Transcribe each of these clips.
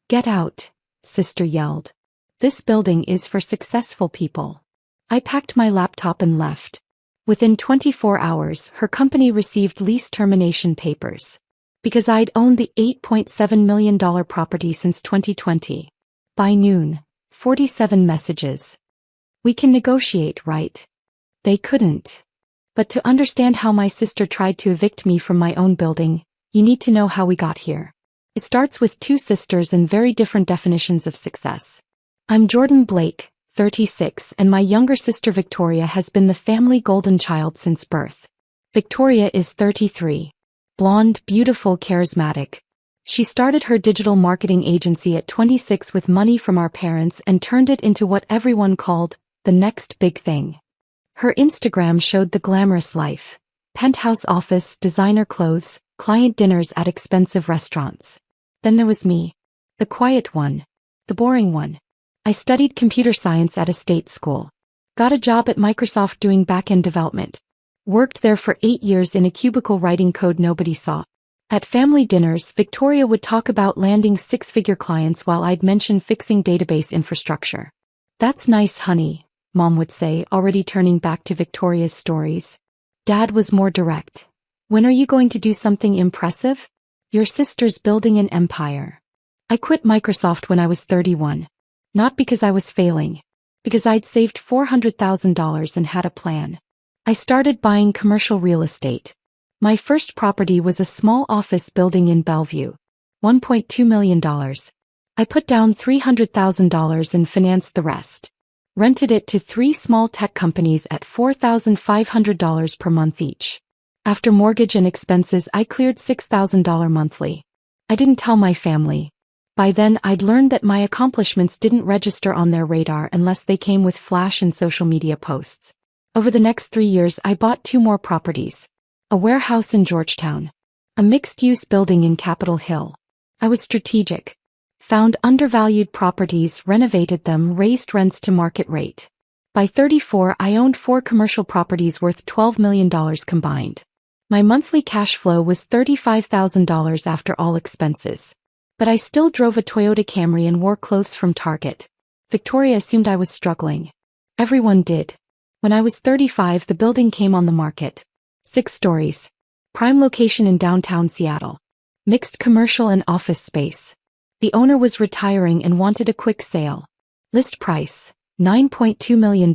"Get out," sister yelled. "This building is for successful people." I packed my laptop and left. Within 24 hours, her company received lease termination papers. Because I'd owned the $8.7 million property since 2020. By noon, 47 messages. "We can negotiate, right?" They couldn't. But to understand how my sister tried to evict me from my own building, you need to know how we got here. It starts with two sisters and very different definitions of success. I'm Jordan Blake, 36, and my younger sister Victoria has been the family golden child since birth. Victoria is 33. Blonde, beautiful, charismatic. She started her digital marketing agency at 26 with money from our parents and turned it into what everyone called the next big thing. Her Instagram showed the glamorous life. Penthouse office, designer clothes, client dinners at expensive restaurants. Then there was me. The quiet one. The boring one. I studied computer science at a state school. Got a job at Microsoft doing back-end development. Worked there for 8 years in a cubicle writing code nobody saw. At family dinners, Victoria would talk about landing six-figure clients while I'd mention fixing database infrastructure. "That's nice, honey," Mom would say, already turning back to Victoria's stories. Dad was more direct. "When are you going to do something impressive? Your sister's building an empire." I quit Microsoft when I was 31. Not because I was failing. Because I'd saved $400,000 and had a plan. I started buying commercial real estate. My first property was a small office building in Bellevue. $1.2 million. I put down $300,000 and financed the rest. Rented it to 3 small tech companies at $4,500 per month each. After mortgage and expenses, I cleared $6,000 monthly. I didn't tell my family. By then, I'd learned that my accomplishments didn't register on their radar unless they came with flash and social media posts. Over the next 3 years, I bought 2 more properties. A warehouse in Georgetown. A mixed-use building in Capitol Hill. I was strategic. Found undervalued properties, renovated them, raised rents to market rate. By 34, I owned 4 commercial properties worth $12 million combined. My monthly cash flow was $35,000 after all expenses. But I still drove a Toyota Camry and wore clothes from Target. Victoria assumed I was struggling. Everyone did. When I was 35, the building came on the market. 6 stories. Prime location in downtown Seattle. Mixed commercial and office space. The owner was retiring and wanted a quick sale. List price, $9.2 million.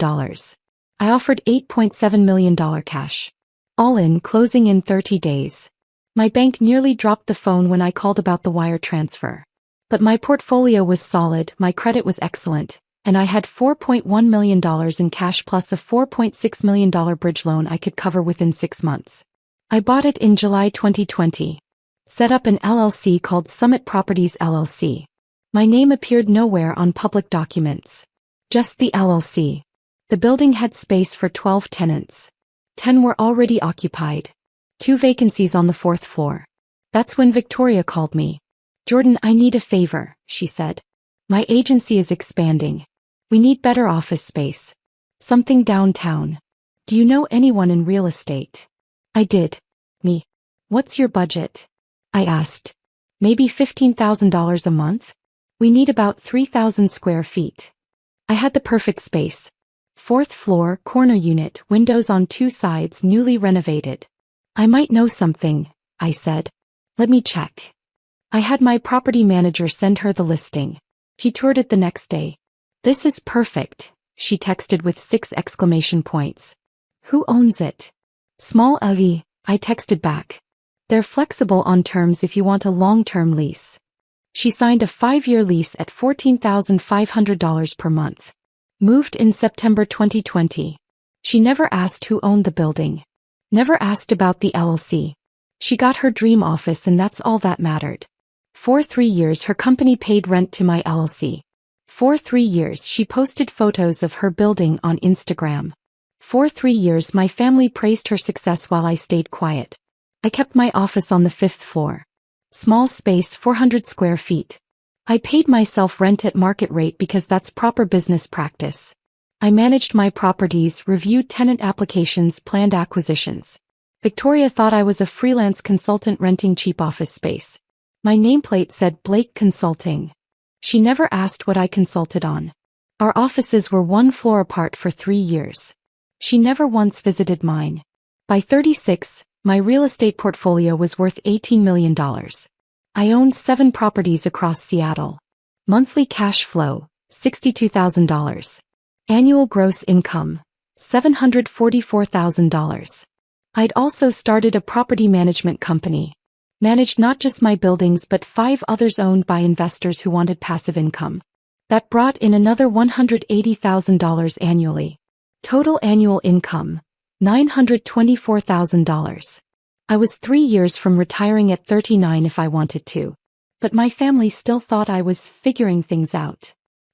I offered $8.7 million cash. All in, closing in 30 days. My bank nearly dropped the phone when I called about the wire transfer. But my portfolio was solid, my credit was excellent, and I had $4.1 million in cash plus a $4.6 million bridge loan I could cover within 6 months. I bought it in July 2020. Set up an LLC called Summit Properties LLC. My name appeared nowhere on public documents. Just the LLC. The building had space for 12 tenants. 10 were already occupied. 2 vacancies on the 4th floor. That's when Victoria called me. "Jordan, I need a favor," she said. "My agency is expanding. We need better office space. Something downtown. Do you know anyone in real estate?" I did. "Me. What's your budget?" I asked. "Maybe $15,000 a month? We need about 3,000 square feet." I had the perfect space. 4th floor, corner unit, windows on 2 sides, newly renovated. "I might know something," I said. "Let me check." I had my property manager send her the listing. She toured it the next day. "This is perfect," she texted with 6 exclamation points. "Who owns it?" "Small Ugly," I texted back. "They're flexible on terms if you want a long-term lease." She signed a 5-year lease at $14,500 per month. Moved in September 2020. She never asked who owned the building. Never asked about the LLC. She got her dream office and that's all that mattered. For 3 years her company paid rent to my LLC. For 3 years she posted photos of her building on Instagram. For 3 years my family praised her success while I stayed quiet. I kept my office on the 5th floor. Small space, 400 square feet. I paid myself rent at market rate because that's proper business practice. I managed my properties, reviewed tenant applications, planned acquisitions. Victoria thought I was a freelance consultant renting cheap office space. My nameplate said Blake Consulting. She never asked what I consulted on. Our offices were one floor apart for 3 years. She never once visited mine. By 36, my real estate portfolio was worth $18 million. I owned 7 properties across Seattle. Monthly cash flow, $62,000. Annual gross income, $744,000. I'd also started a property management company. Managed not just my buildings but 5 others owned by investors who wanted passive income. That brought in another $180,000 annually. Total annual income, $924,000. I was 3 years from retiring at 39 if I wanted to. But my family still thought I was figuring things out.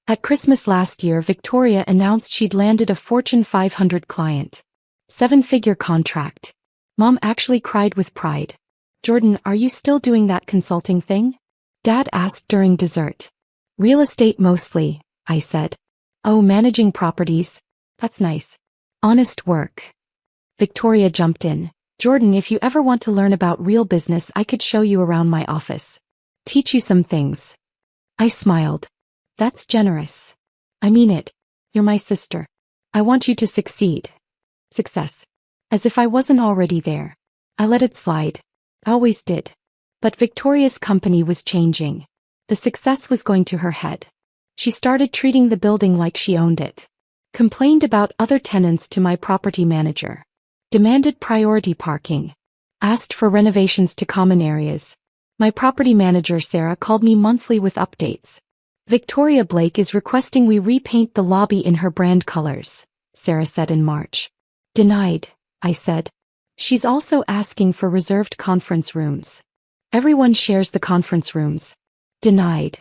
At Christmas last year, Victoria announced she'd landed a Fortune 500 client. 7-figure contract. Mom actually cried with pride. Jordan, are you still doing that consulting thing? Dad asked during dessert. Real estate mostly, I said. Oh, managing properties? That's nice. Honest work. Victoria jumped in. Jordan, if you ever want to learn about real business, I could show you around my office. Teach you some things. I smiled. That's generous. I mean it. You're my sister. I want you to succeed. Success. As if I wasn't already there. I let it slide. I always did. But Victoria's company was changing. The success was going to her head. She started treating the building like she owned it. Complained about other tenants to my property manager. Demanded priority parking. Asked for renovations to common areas. My property manager Sarah called me monthly with updates. Victoria Blake is requesting we repaint the lobby in her brand colors, Sarah said in March. Denied, I said. She's also asking for reserved conference rooms. Everyone shares the conference rooms. Denied.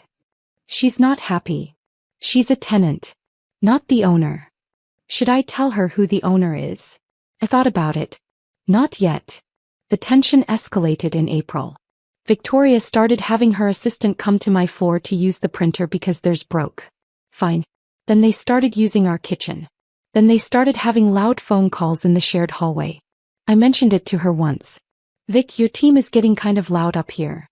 She's not happy. She's a tenant. Not the owner. Should I tell her who the owner is? I thought about it. Not yet. The tension escalated in April. Victoria started having her assistant come to my floor to use the printer because theirs broke. Fine. Then they started using our kitchen. Then they started having loud phone calls in the shared hallway. I mentioned it to her once. Vic, your team is getting kind of loud up here.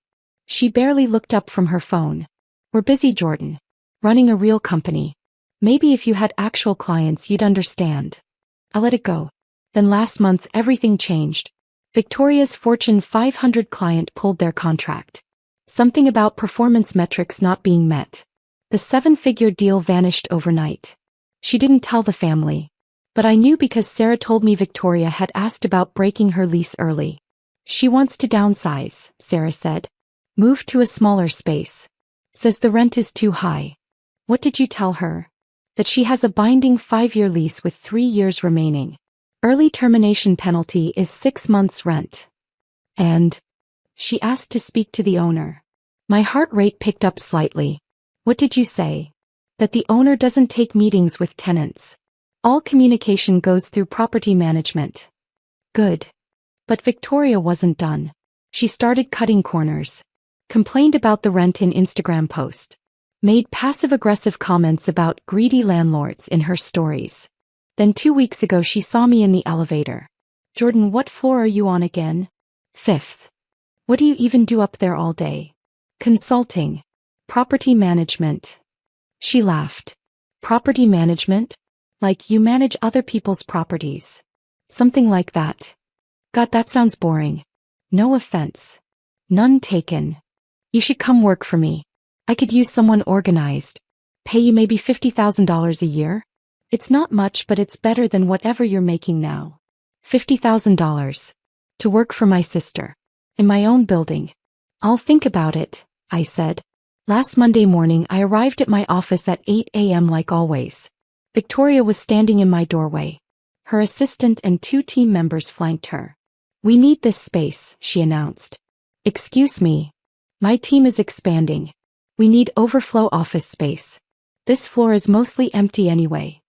She barely looked up from her phone. We're busy, Jordan. Running a real company. Maybe if you had actual clients you'd understand. I let it go. Then last month everything changed. Victoria's Fortune 500 client pulled their contract. Something about performance metrics not being met. The 7-figure deal vanished overnight. She didn't tell the family. But I knew because Sarah told me Victoria had asked about breaking her lease early. She wants to downsize, Sarah said. Move to a smaller space. Says the rent is too high. What did you tell her? That she has a binding 5-year lease with 3 years remaining. Early termination penalty is 6 months' rent. And she asked to speak to the owner. My heart rate picked up slightly. What did you say? That the owner doesn't take meetings with tenants. All communication goes through property management. Good. But Victoria wasn't done. She started cutting corners. Complained about the rent in Instagram post. Made passive-aggressive comments about greedy landlords in her stories. Then 2 weeks ago she saw me in the elevator. Jordan, what floor are you on again? 5th. What do you even do up there all day? Consulting. Property management. She laughed. Property management? Like you manage other people's properties. Something like that. God, that sounds boring. No offense. None taken. You should come work for me. I could use someone organized. Pay you maybe $50,000 a year? It's not much, but it's better than whatever you're making now. $50,000. To work for my sister. In my own building. I'll think about it, I said. Last Monday morning I arrived at my office at 8 a.m. like always. Victoria was standing in my doorway. Her assistant and 2 team members flanked her. We need this space, she announced. Excuse me. My team is expanding. We need overflow office space. This floor is mostly empty anyway.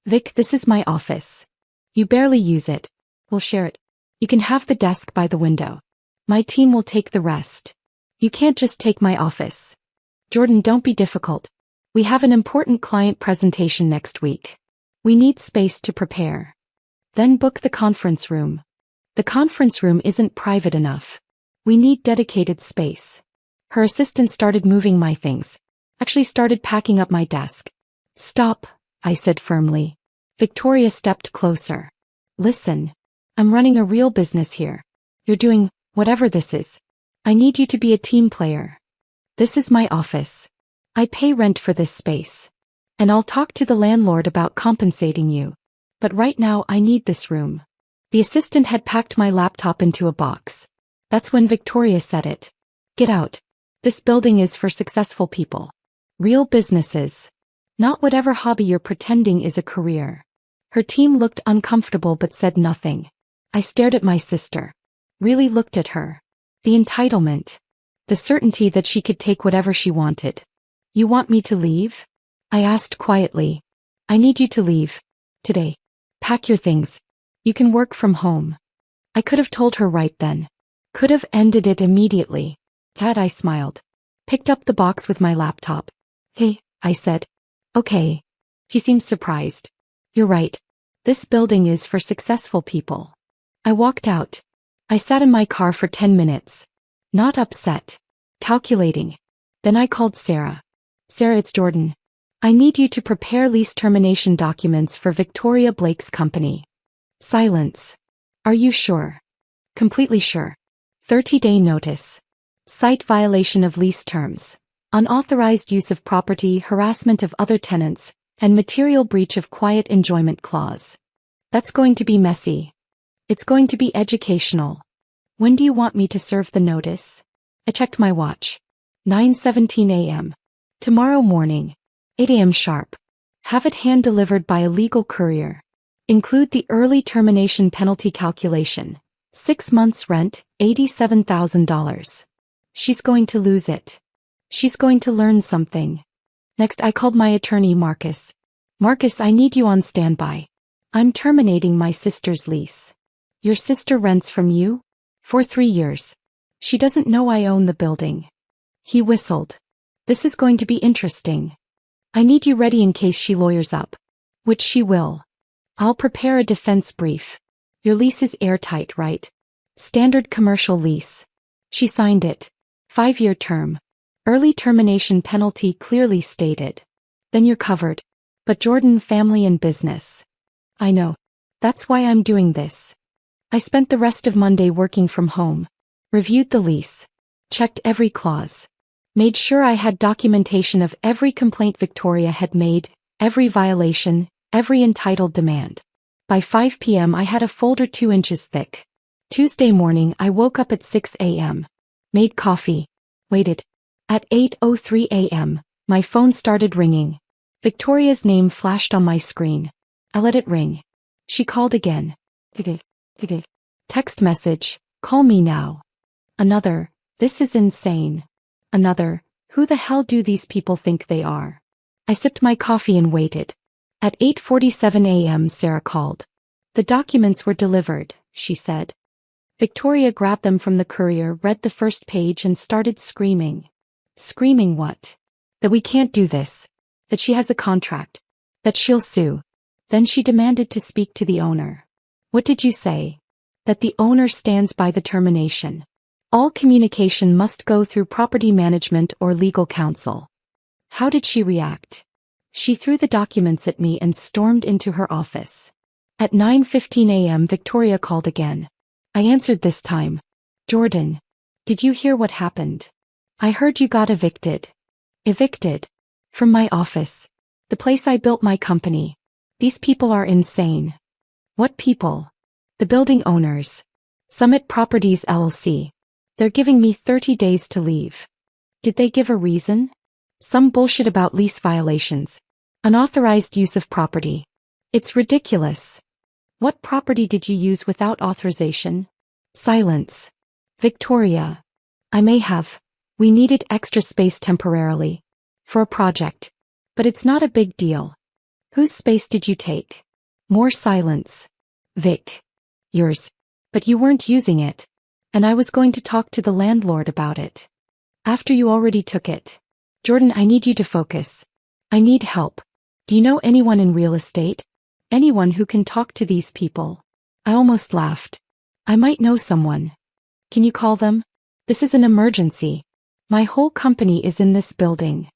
Vic, this is my office. You barely use it. We'll share it. You can have the desk by the window. My team will take the rest. You can't just take my office. Jordan, don't be difficult. We have an important client presentation next week. We need space to prepare. Then book the conference room. The conference room isn't private enough. We need dedicated space. Her assistant started moving my things. Actually started packing up my desk. Stop, I said firmly. Victoria stepped closer. Listen. I'm running a real business here. You're doing whatever this is. I need you to be a team player. This is my office. I pay rent for this space. And I'll talk to the landlord about compensating you. But right now I need this room. The assistant had packed my laptop into a box. That's when Victoria said it. Get out. This building is for successful people. Real businesses. Not whatever hobby you're pretending is a career. Her team looked uncomfortable but said nothing. I stared at my sister. Really looked at her. The entitlement. The certainty that she could take whatever she wanted. You want me to leave? I asked quietly. I need you to leave. Today. Pack your things. You can work from home. I could have told her right then. Could have ended it immediately. Tad, I smiled. Picked up the box with my laptop. Hey, I said. Okay. He seemed surprised. You're right. This building is for successful people. I walked out. I sat in my car for 10 minutes. Not upset. Calculating. Then I called Sarah. Sarah, it's Jordan. I need you to prepare lease termination documents for Victoria Blake's company. Silence. Are you sure? Completely sure. 30-day notice. Site violation of lease terms. Unauthorized use of property, harassment of other tenants, and material breach of quiet enjoyment clause. That's going to be messy. It's going to be educational. When do you want me to serve the notice? I checked my watch. 9:17 a.m. Tomorrow morning. 8 a.m. sharp. Have it hand-delivered by a legal courier. Include the early termination penalty calculation. 6 months rent, $87,000. She's going to lose it. She's going to learn something. Next, I called my attorney, Marcus. Marcus, I need you on standby. I'm terminating my sister's lease. Your sister rents from you? For 3 years. She doesn't know I own the building. He whistled. This is going to be interesting. I need you ready in case she lawyers up. Which she will. I'll prepare a defense brief. Your lease is airtight, right? Standard commercial lease. She signed it. 5-year term. Early termination penalty clearly stated. Then you're covered. But Jordan, family and business. I know. That's why I'm doing this. I spent the rest of Monday working from home. Reviewed the lease. Checked every clause. Made sure I had documentation of every complaint Victoria had made, every violation, every entitled demand. By 5 p.m. I had a folder 2 inches thick. Tuesday morning I woke up at 6 a.m. Made coffee. Waited. At 8:03 a.m., my phone started ringing. Victoria's name flashed on my screen. I let it ring. She called again. Text message, call me now. Another, this is insane. Another, who the hell do these people think they are? I sipped my coffee and waited. At 8:47 a.m. Sarah called. The documents were delivered, she said. Victoria grabbed them from the courier, read the first page and started screaming. Screaming what? That we can't do this. That she has a contract. That she'll sue. Then she demanded to speak to the owner. What did you say? That the owner stands by the termination. All communication must go through property management or legal counsel. How did she react? She threw the documents at me and stormed into her office. At 9:15 a.m. Victoria called again. I answered this time. Jordan, did you hear what happened? I heard you got evicted. Evicted? From my office. The place I built my company. These people are insane. What people? The building owners. Summit Properties LLC. They're giving me 30 days to leave. Did they give a reason? Some bullshit about lease violations. Unauthorized use of property. It's ridiculous. What property did you use without authorization? Silence. Victoria. I may have. We needed extra space temporarily. For a project. But it's not a big deal. Whose space did you take? More silence. Vic. Yours. But you weren't using it. And I was going to talk to the landlord about it. After you already took it. Jordan, I need you to focus. I need help. Do you know anyone in real estate? Anyone who can talk to these people? I almost laughed. I might know someone. Can you call them? This is an emergency. My whole company is in this building.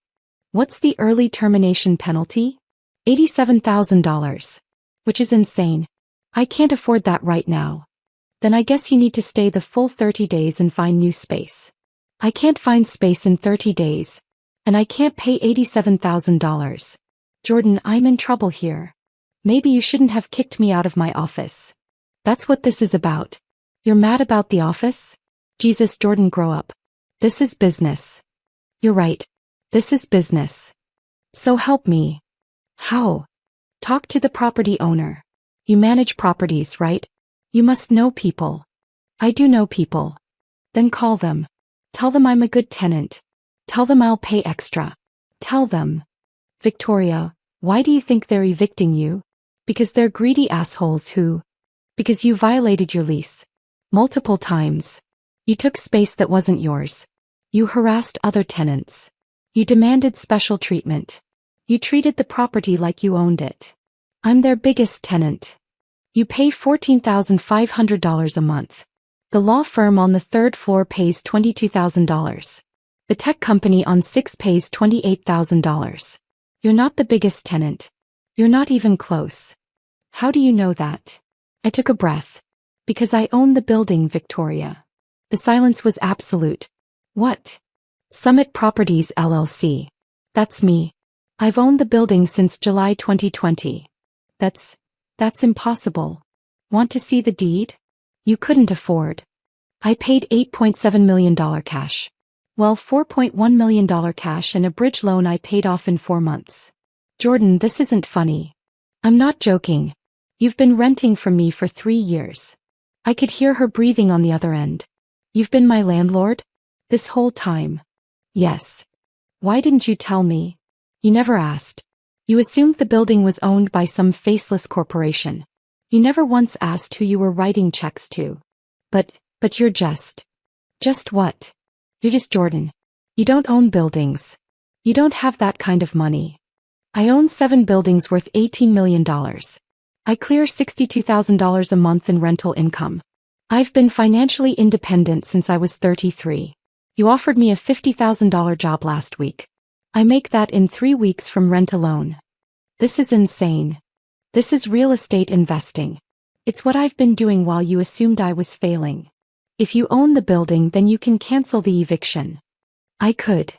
What's the early termination penalty? $87,000. Which is insane. I can't afford that right now. Then I guess you need to stay the full 30 days and find new space. I can't find space in 30 days. And I can't pay $87,000. Jordan, I'm in trouble here. Maybe you shouldn't have kicked me out of my office. That's what this is about. You're mad about the office? Jesus, Jordan, grow up. This is business. You're right. This is business. So help me. How? Talk to the property owner. You manage properties, right? You must know people. I do know people. Then call them. Tell them I'm a good tenant. Tell them I'll pay extra. Tell them. Victoria, why do you think they're evicting you? Because they're greedy assholes who... Because you violated your lease. Multiple times. You took space that wasn't yours. You harassed other tenants. You demanded special treatment. You treated the property like you owned it. I'm their biggest tenant. You pay $14,500 a month. The law firm on the third floor pays $22,000. The tech company on 6 pays $28,000. You're not the biggest tenant. You're not even close. How do you know that? I took a breath. Because I own the building, Victoria. The silence was absolute. What? Summit Properties LLC. That's me. I've owned the building since July 2020. That's impossible. Want to see the deed? You couldn't afford. I paid $8.7 million cash. Well, $4.1 million cash and a bridge loan I paid off in 4 months. Jordan, this isn't funny. I'm not joking. You've been renting from me for 3 years. I could hear her breathing on the other end. You've been my landlord? This whole time? Yes. Why didn't you tell me? You never asked. You assumed the building was owned by some faceless corporation. You never once asked who you were writing checks to. But you're just... Just what? You're just Jordan. You don't own buildings. You don't have that kind of money. I own 7 buildings worth $18 million. I clear $62,000 a month in rental income. I've been financially independent since I was 33. You offered me a $50,000 job last week. I make that in 3 weeks from rent alone. This is insane. This is real estate investing. It's what I've been doing while you assumed I was failing. If you own the building, then you can cancel the eviction. I could.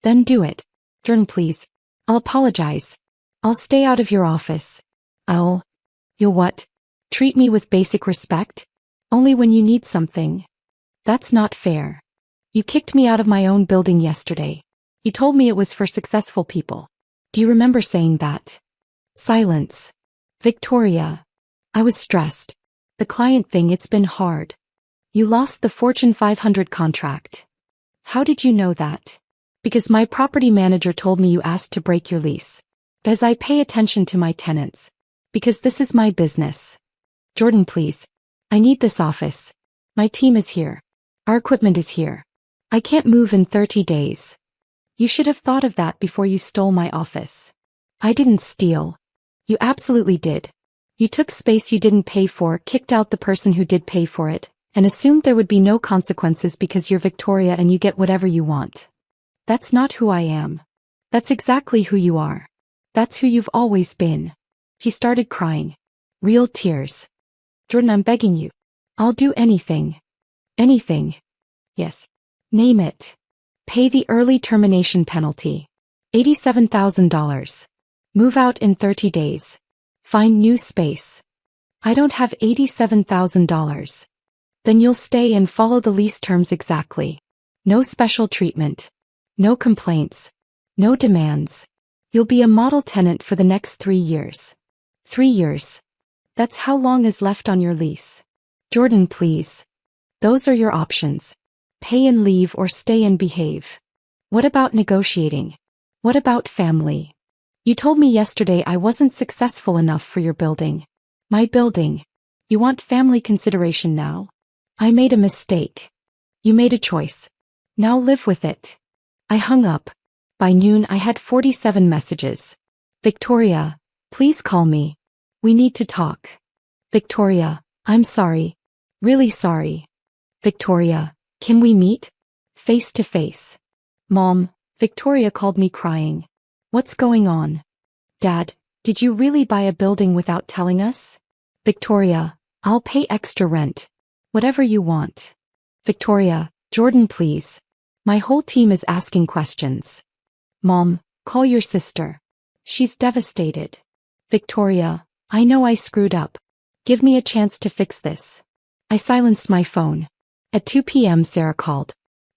Then do it. Jordan, please. I'll apologize. I'll stay out of your office. You'll what? Treat me with basic respect? Only when you need something. That's not fair. You kicked me out of my own building yesterday. You told me it was for successful people. Do you remember saying that? Silence. Victoria. I was stressed. The client thing, it's been hard. You lost the Fortune 500 contract. How did you know that? Because my property manager told me you asked to break your lease. Because I pay attention to my tenants. Because this is my business. Jordan, please. I need this office. My team is here. Our equipment is here. I can't move in 30 days. You should have thought of that before you stole my office. I didn't steal. You absolutely did. You took space you didn't pay for, kicked out the person who did pay for it, and assumed there would be no consequences because you're Victoria and you get whatever you want. That's not who I am. That's exactly who you are. That's who you've always been. He started crying. Real tears. Jordan, I'm begging you. I'll do anything. Anything. Yes. Name it. Pay the early termination penalty. $87,000. Move out in 30 days. Find new space. I don't have $87,000. Then you'll stay and follow the lease terms exactly. No special treatment. No complaints. No demands. You'll be a model tenant for the next 3 years. 3 years. That's how long is left on your lease. Jordan, please. Those are your options. Pay and leave or stay and behave. What about negotiating? What about family? You told me yesterday I wasn't successful enough for your building. My building. You want family consideration now? I made a mistake. You made a choice. Now live with it. I hung up. By noon I had 47 messages. Victoria, please call me. We need to talk. Victoria, I'm sorry. Really sorry. Victoria, can we meet? Face to face. Mom, Victoria called me crying. What's going on? Dad, did you really buy a building without telling us? Victoria, I'll pay extra rent. Whatever you want. Victoria, Jordan please. My whole team is asking questions. Mom, call your sister. She's devastated. Victoria, I know I screwed up. Give me a chance to fix this. I silenced my phone. At 2 p.m. Sarah called.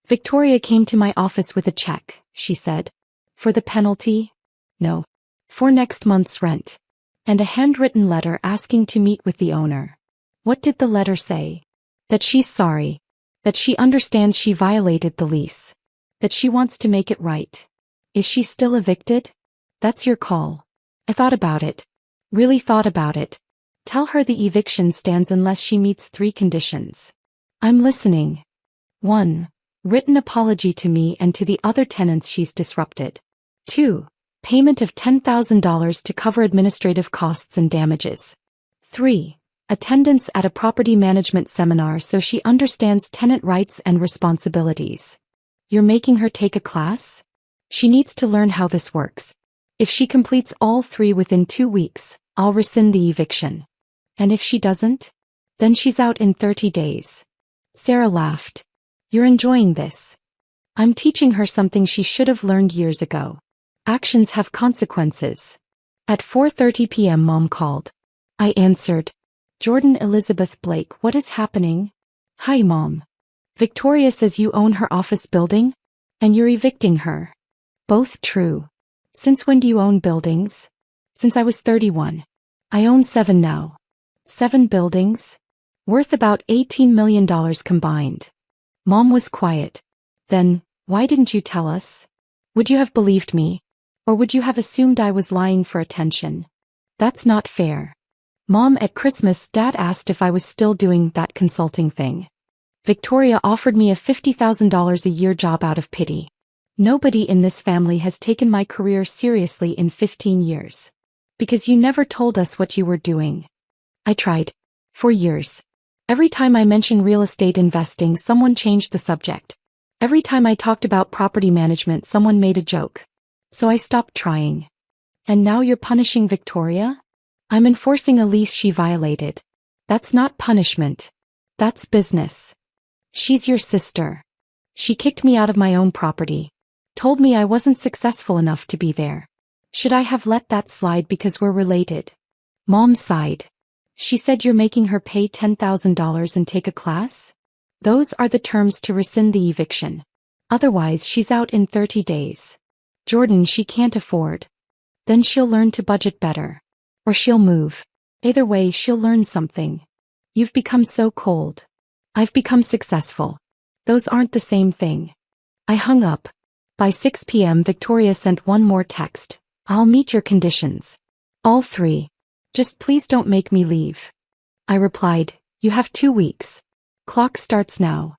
Victoria came to my office with a check, she said. For the penalty? No. For next month's rent. And a handwritten letter asking to meet with the owner. What did the letter say? That she's sorry. That she understands she violated the lease. That she wants to make it right. Is she still evicted? That's your call. I thought about it. Really thought about it. Tell her the eviction stands unless she meets 3 conditions. I'm listening. 1. Written apology to me and to the other tenants she's disrupted. 2. Payment of $10,000 to cover administrative costs and damages. 3. Attendance at a property management seminar so she understands tenant rights and responsibilities. You're making her take a class? She needs to learn how this works. If she completes all 3 within 2 weeks, I'll rescind the eviction. And if she doesn't? Then she's out in 30 days. Sarah laughed. You're enjoying this. I'm teaching her something she should have learned years ago. Actions have consequences. At 4:30 p.m. Mom called. I answered. Jordan Elizabeth Blake, what is happening? Hi Mom. Victoria says you own her office building? And you're evicting her. Both true. Since when do you own buildings? Since I was 31. I own 7 now. 7 buildings? Worth about $18 million combined. Mom was quiet. Then, why didn't you tell us? Would you have believed me? Or would you have assumed I was lying for attention? That's not fair. Mom, at Christmas, Dad asked if I was still doing that consulting thing. Victoria offered me a $50,000 a year job out of pity. Nobody in this family has taken my career seriously in 15 years. Because you never told us what you were doing. I tried. For years. Every time I mentioned real estate investing, someone changed the subject. Every time I talked about property management, someone made a joke. So I stopped trying. And now you're punishing Victoria? I'm enforcing a lease she violated. That's not punishment. That's business. She's your sister. She kicked me out of my own property. Told me I wasn't successful enough to be there. Should I have let that slide because we're related? Mom sighed. She said you're making her pay $10,000 and take a class? Those are the terms to rescind the eviction. Otherwise she's out in 30 days. Jordan, she can't afford. Then she'll learn to budget better. Or she'll move. Either way, she'll learn something. You've become so cold. I've become successful. Those aren't the same thing. I hung up. By 6 p.m. Victoria sent one more text. I'll meet your conditions. All 3. Just please don't make me leave. I replied, you have 2 weeks. Clock starts now.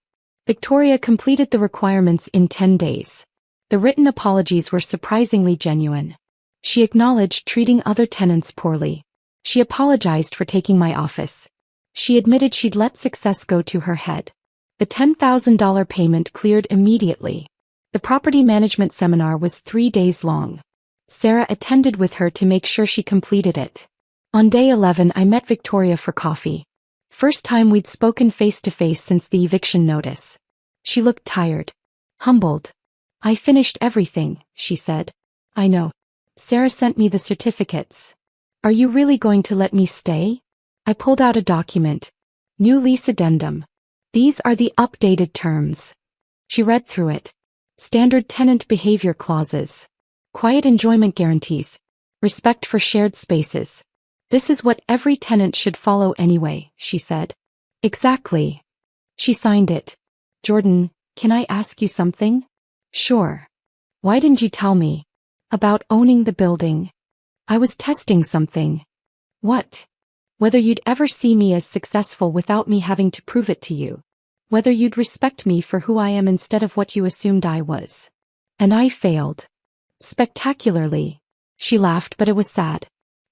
Victoria completed the requirements in 10 days. The written apologies were surprisingly genuine. She acknowledged treating other tenants poorly. She apologized for taking my office. She admitted she'd let success go to her head. The $10,000 payment cleared immediately. The property management seminar was 3 days long. Sarah attended with her to make sure she completed it. On day 11 I met Victoria for coffee. First time we'd spoken face to face since the eviction notice. She looked tired. Humbled. I finished everything, she said. I know. Sarah sent me the certificates. Are you really going to let me stay? I pulled out a document. New lease addendum. These are the updated terms. She read through it. Standard tenant behavior clauses. Quiet enjoyment guarantees. Respect for shared spaces. This is what every tenant should follow anyway, she said. Exactly. She signed it. Jordan, can I ask you something? Sure. Why didn't you tell me? About owning the building. I was testing something. What? Whether you'd ever see me as successful without me having to prove it to you. Whether you'd respect me for who I am instead of what you assumed I was. And I failed. Spectacularly. She laughed, but it was sad.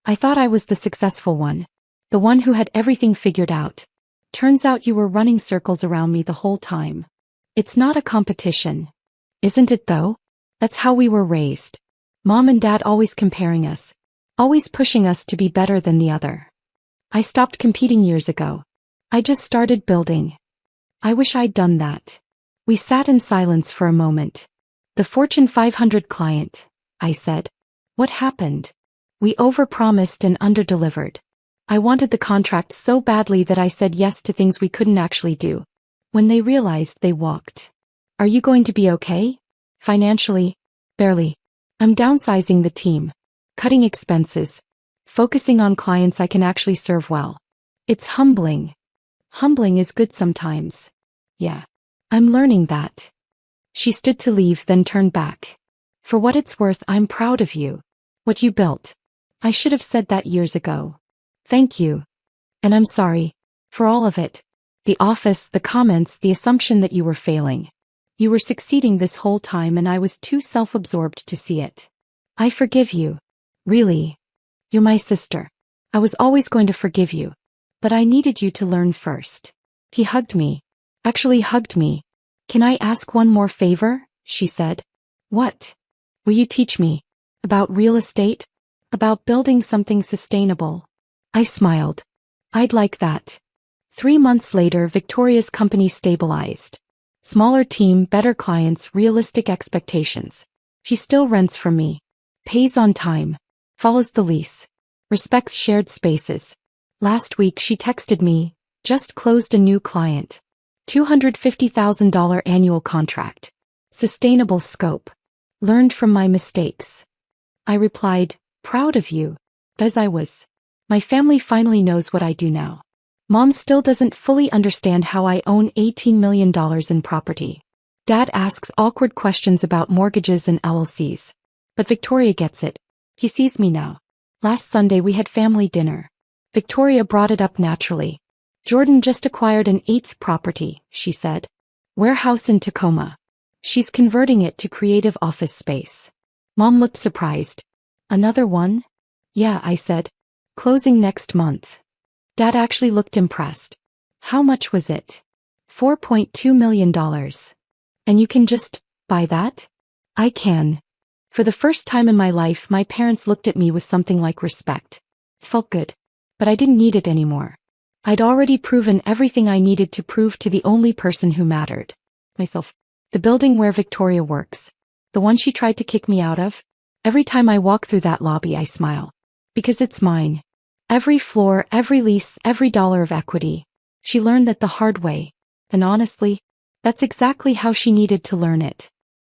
I thought I was the successful one. The one who had everything figured out. Turns out you were running circles around me the whole time. It's not a competition. Isn't it though? That's how we were raised. Mom and Dad always comparing us. Always pushing us to be better than the other. I stopped competing years ago. I just started building. I wish I'd done that. We sat in silence for a moment. The Fortune 500 client, I said. What happened? We overpromised and underdelivered. I wanted the contract so badly that I said yes to things we couldn't actually do. When they realized, they walked. Are you going to be okay? Financially? Barely. I'm downsizing the team. Cutting expenses. Focusing on clients I can actually serve well. It's humbling. Humbling is good sometimes. Yeah. I'm learning that. She stood to leave, then turned back. For what it's worth, I'm proud of you. What you built. I should have said that years ago. Thank you. And I'm sorry. For all of it. The office, the comments, the assumption that you were failing. You were succeeding this whole time and I was too self-absorbed to see it. I forgive you. Really. You're my sister. I was always going to forgive you. But I needed you to learn first. He hugged me. Actually hugged me. Can I ask one more favor? She said. What? Will you teach me? About real estate? About building something sustainable? I smiled. I'd like that. 3 months later, Victoria's company stabilized. Smaller team, better clients, realistic expectations. She still rents from me. Pays on time. Follows the lease. Respects shared spaces. Last week she texted me, just closed a new client. $250,000 annual contract. Sustainable scope. Learned from my mistakes. I replied, proud of you. As I was. My family finally knows what I do now. Mom still doesn't fully understand how I own $18 million in property. Dad asks awkward questions about mortgages and LLCs. But Victoria gets it. He sees me now. Last Sunday we had family dinner. Victoria brought it up naturally. Jordan just acquired an 8th property, she said. Warehouse in Tacoma. She's converting it to creative office space. Mom looked surprised. Another one? Yeah, I said. Closing next month. Dad actually looked impressed. How much was it? $4.2 million. And you can just buy that? I can. For the first time in my life, my parents looked at me with something like respect. It felt good. But I didn't need it anymore. I'd already proven everything I needed to prove to the only person who mattered. Myself. The building where Victoria works. The one she tried to kick me out of. Every time I walk through that lobby, I smile. Because it's mine. Every floor, every lease, every dollar of equity. She learned that the hard way. And honestly, that's exactly how she needed to learn it.